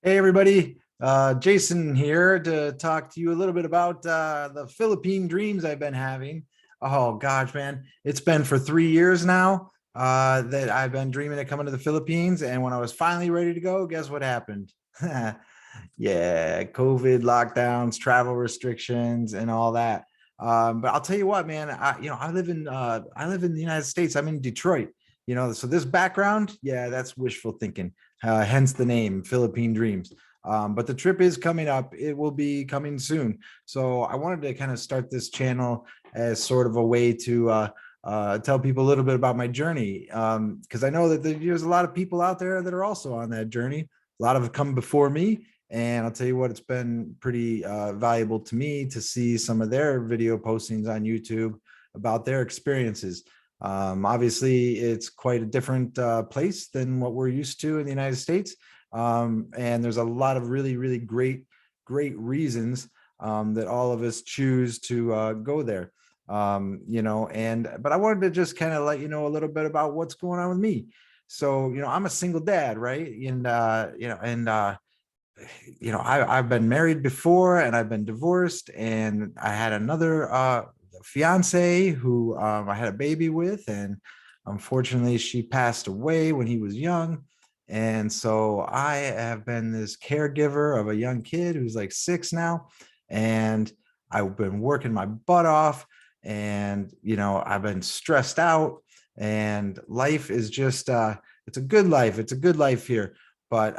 Hey everybody, Jason here to talk to you a little bit about the Philippine dreams I've been having. Oh gosh, man, it's been for 3 years now that I've been dreaming of coming to the Philippines. And when I was finally ready to go, guess what happened? Yeah, COVID lockdowns, travel restrictions, and all that. But I'll tell you what, man, I live in the United States. I'm in Detroit. So this background, yeah, that's wishful thinking. Hence the name Philippine Dreams. But the trip is coming up. It will be coming soon. So I wanted to kind of start this channel as sort of a way to tell people a little bit about my journey. Because I know that there's a lot of people out there that are also on that journey. A lot have come before me. And I'll tell you what, it's been pretty valuable to me to see some of their video postings on YouTube about their experiences. Obviously, it's quite a different place than what we're used to in the United States. And there's a lot of really, really great reasons that all of us choose to go there. But I wanted to just kind of let you know a little bit about what's going on with me. So, I'm a single dad, right? I've been married before and I've been divorced, and I had another fiance who I had a baby with, and unfortunately she passed away when he was young. And so I have been this caregiver of a young kid who's like 6 now, and I've been working my butt off, and I've been stressed out, and life is just it's a good life. It's a good life here. But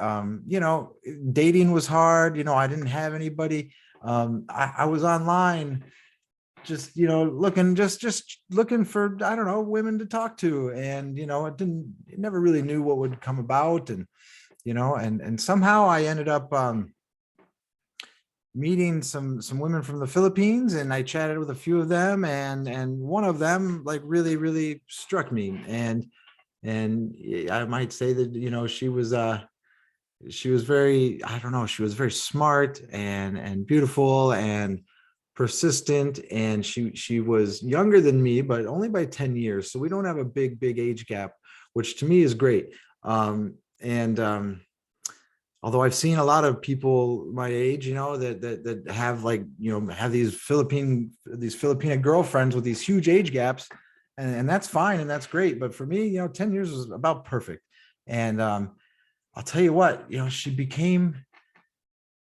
dating was hard. I didn't have anybody. I was online just looking looking for, I don't know, women to talk to, and it never really knew what would come about. And and somehow I ended up meeting some women from the Philippines, and I chatted with a few of them, and one of them like really struck me. And I might say that she was very, I don't know, she was very smart and beautiful and persistent. And she was younger than me, but only by 10 years. So we don't have a big age gap, which to me is great. And Although I've seen a lot of people my age, that have have these Filipina girlfriends with these huge age gaps, and that's fine and that's great. But for me, 10 years was about perfect. And I'll tell you what, she became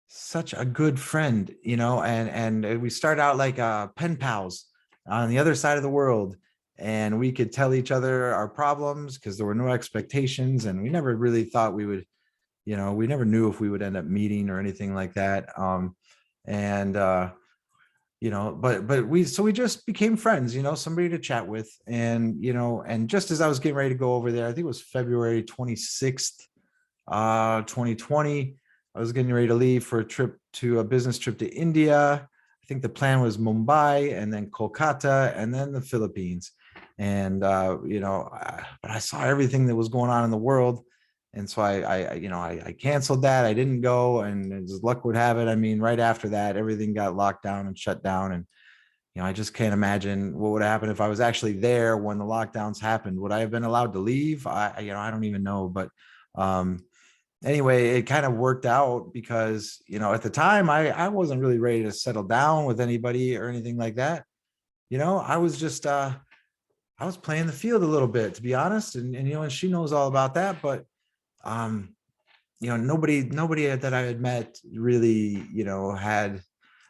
such a good friend, and we start out like pen pals on the other side of the world. And we could tell each other our problems because there were no expectations, and we never really thought we would, we never knew if we would end up meeting or anything like that. And but we just became friends, somebody to chat with. And and just as I was getting ready to go over there, I think it was February 26th, 2020. I was getting ready to leave for a business trip to India. I think the plan was Mumbai and then Kolkata and then the Philippines. And but I saw everything that was going on in the world, and so I canceled that. I didn't go, and as luck would have it, I mean, right after that, everything got locked down and shut down. And I just can't imagine what would happen if I was actually there when the lockdowns happened. Would I have been allowed to leave? I don't even know. But um, anyway, it kind of worked out because, at the time I wasn't really ready to settle down with anybody or anything like that. I was just, I was playing the field a little bit, to be honest. And she knows all about that. But, um, nobody that I had met really, had,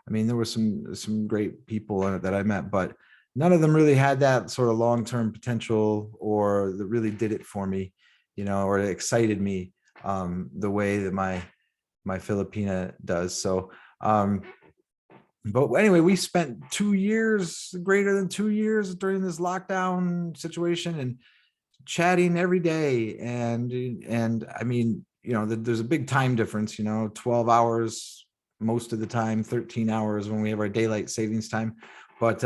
I mean, there were some great people that I met, but none of them really had that sort of long-term potential, or that really did it for me, or it excited me the way that my Filipina does. So, but anyway, we spent 2 years, greater than 2 years, during this lockdown situation, and chatting every day. And I mean, there's a big time difference, 12 hours most of the time, 13 hours when we have our daylight savings time. But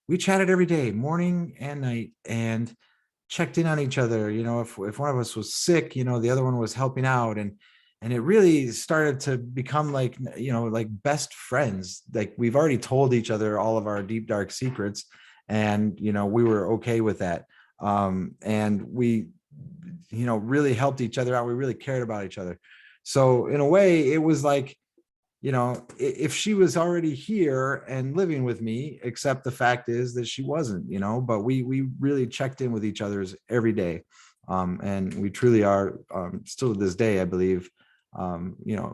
we chatted every day, morning and night, and checked in on each other. If one of us was sick, the other one was helping out. And it really started to become like, like best friends. Like, we've already told each other all of our deep, dark secrets, and we were okay with that. And we really helped each other out. We really cared about each other. So in a way, it was like, if she was already here and living with me, except the fact is that she wasn't, but we really checked in with each other's every day. And we truly are, still to this day, I believe,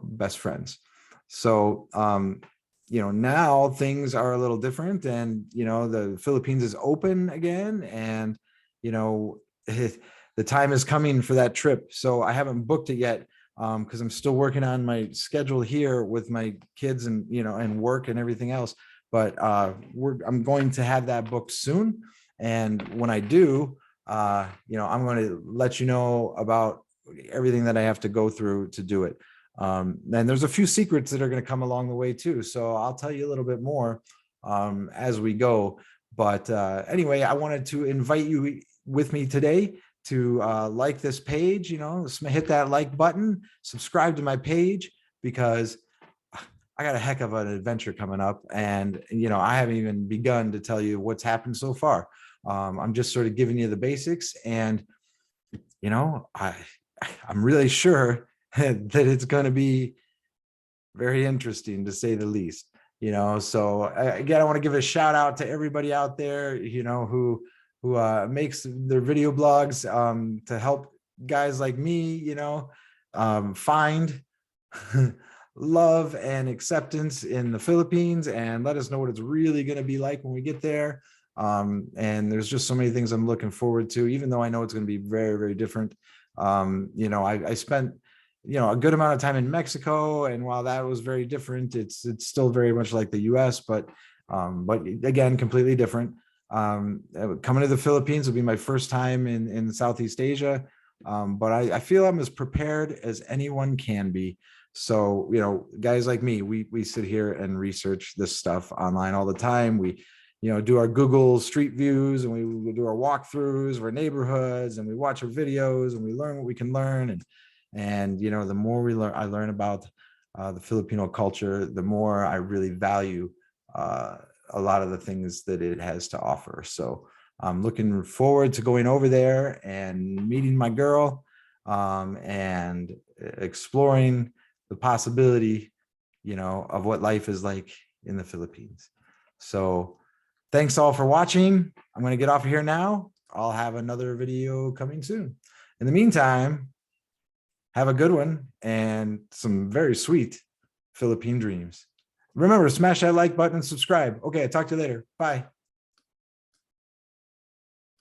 best friends. So, now things are a little different, and, the Philippines is open again, and, the time is coming for that trip. So I haven't booked it yet, because I'm still working on my schedule here with my kids and, and work and everything else. But I'm going to have that booked soon. And when I do, I'm going to let you know about everything that I have to go through to do it. And there's a few secrets that are going to come along the way too. So I'll tell you a little bit more as we go. But anyway, I wanted to invite you with me today to like this page, hit that like button, subscribe to my page, because I got a heck of an adventure coming up. And, I haven't even begun to tell you what's happened so far. I'm just sort of giving you the basics, and, I'm really sure that it's going to be very interesting, to say the least. So again, I want to give a shout out to everybody out there, who makes their video blogs to help guys like me, find love and acceptance in the Philippines, and let us know what it's really going to be like when we get there. And there's just so many things I'm looking forward to, even though I know it's going to be very, very different. I spent, a good amount of time in Mexico, and while that was very different, it's still very much like the US, but again, completely different. Coming to the Philippines will be my first time in Southeast Asia. But I feel I'm as prepared as anyone can be. So, guys like me, we sit here and research this stuff online all the time. We, do our Google Street Views, and we do our walkthroughs of our neighborhoods, and we watch our videos, and we learn what we can learn. And the more I learn about the Filipino culture, the more I really value a lot of the things that it has to offer. So I'm looking forward to going over there and meeting my girl, and exploring the possibility, of what life is like in the Philippines. So thanks all for watching. I'm going to get off of here now. I'll have another video coming soon. In the meantime, have a good one and some very sweet Philippine dreams. Remember, smash that like button and subscribe. Okay, talk to you later. Bye.